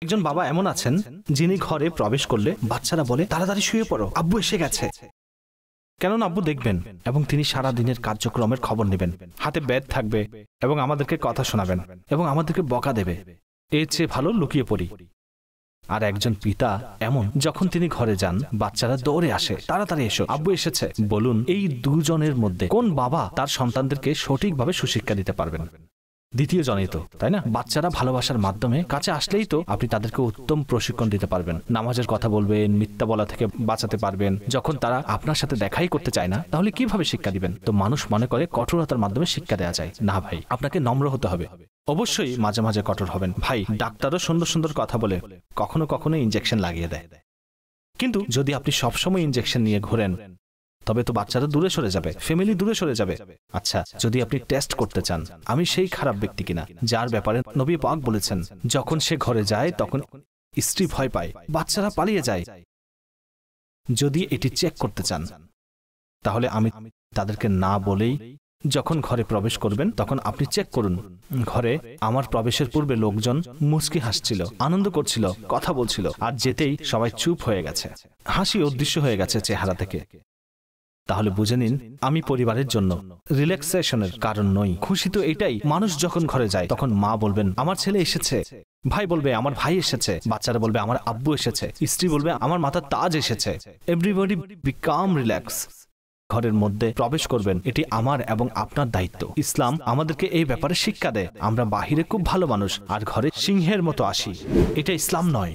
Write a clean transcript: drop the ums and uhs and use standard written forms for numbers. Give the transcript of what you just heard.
একজন বাবা এমন আছেন যিনি ঘরে প্রবেশ করলে বাচ্চারা বলে তাড়াতাড়ি শুয়ে পড়ো, আব্বু এসে গেছে। কেননা আব্বু দেখবেন এবং তিনি সারা দিনের কার্যক্রমের খবর নেবেন, হাতে ব্যাগ থাকবে এবং আমাদেরকে কথা শোনাবেন এবং আমাদেরকে বকা দেবে। এর চেয়ে ভালো লুকিয়ে পড়ি। আর একজন পিতা এমন, যখন তিনি ঘরে যান বাচ্চারা দৌড়ে আসে, তাড়াতাড়ি এসো, আব্বু এসেছে। বলুন, এই দুজনের মধ্যে কোন বাবা তার সন্তানদেরকে সঠিকভাবে সুশিক্ষা দিতে পারবেন? দ্বিতীয় জনেই তো, তাই না? বাচ্চারা ভালোবাসার মাধ্যমে কাছে আসলেই তো আপনি তাদেরকে উত্তম প্রশিক্ষণ দিতে পারবেন, নামাজের কথা বলবেন, মিথ্যা বলা থেকে বাঁচাতে পারবেন। যখন তারা আপনার সাথে দেখাই করতে চায় না, তাহলে কিভাবে শিক্ষা দিবেন? তো মানুষ মনে করে কঠোরতার মাধ্যমে শিক্ষা দেওয়া যায়। না ভাই, আপনাকে নম্র হতে হবে। অবশ্যই মাঝে মাঝে কঠোর হবেন। ভাই, ডাক্তারও সুন্দর সুন্দর কথা বলে কখনো কখনো ইনজেকশন লাগিয়ে দেয়, কিন্তু যদি আপনি সবসময় ইনজেকশন নিয়ে ঘোরেন তবে তো বাচ্চারা দূরে সরে যাবে, ফ্যামিলি দূরে সরে যাবে। আচ্ছা, যদি আপনি টেস্ট করতে চান আমি সেই খারাপ ব্যক্তি কিনা যার ব্যাপারে নবী পাক বলেছেন যখন সে ঘরে যায় তখন স্ত্রী ভয় পায়, বাচ্চারা পালিয়ে যায়, যদি এটি চেক করতে চান তাহলে আমি তাদেরকে না বলেই যখন ঘরে প্রবেশ করবেন তখন আপনি চেক করুন। ঘরে আমার প্রবেশের পূর্বে লোকজন মুচকি হাসছিল, আনন্দ করছিল, কথা বলছিল, আর যেতেই সবাই চুপ হয়ে গেছে, হাসি অদৃশ্য হয়ে গেছে চেহারা থেকে। তাহলে বুঝে নিন আমি পরিবারের জন্য রিল্যাক্সেশনের কারণ নই। খুশি তো এটাই, মানুষ যখন ঘরে যায় তখন মা বলবেন আমার ছেলে এসেছে, ভাই বলবে আমার ভাই এসেছে, বাচ্চারা বলবে আমার আব্বু এসেছে, স্ত্রী বলবে আমার মাথার তাজ এসেছে। Everybody become relax. ঘরের মধ্যে প্রবেশ করবেন, এটি আমার এবং আপনার দায়িত্ব। ইসলাম আমাদেরকে এই ব্যাপারে শিক্ষা দেয়। আমরা বাহিরে খুব ভালো মানুষ আর ঘরে সিংহের মতো আসি, এটা ইসলাম নয়।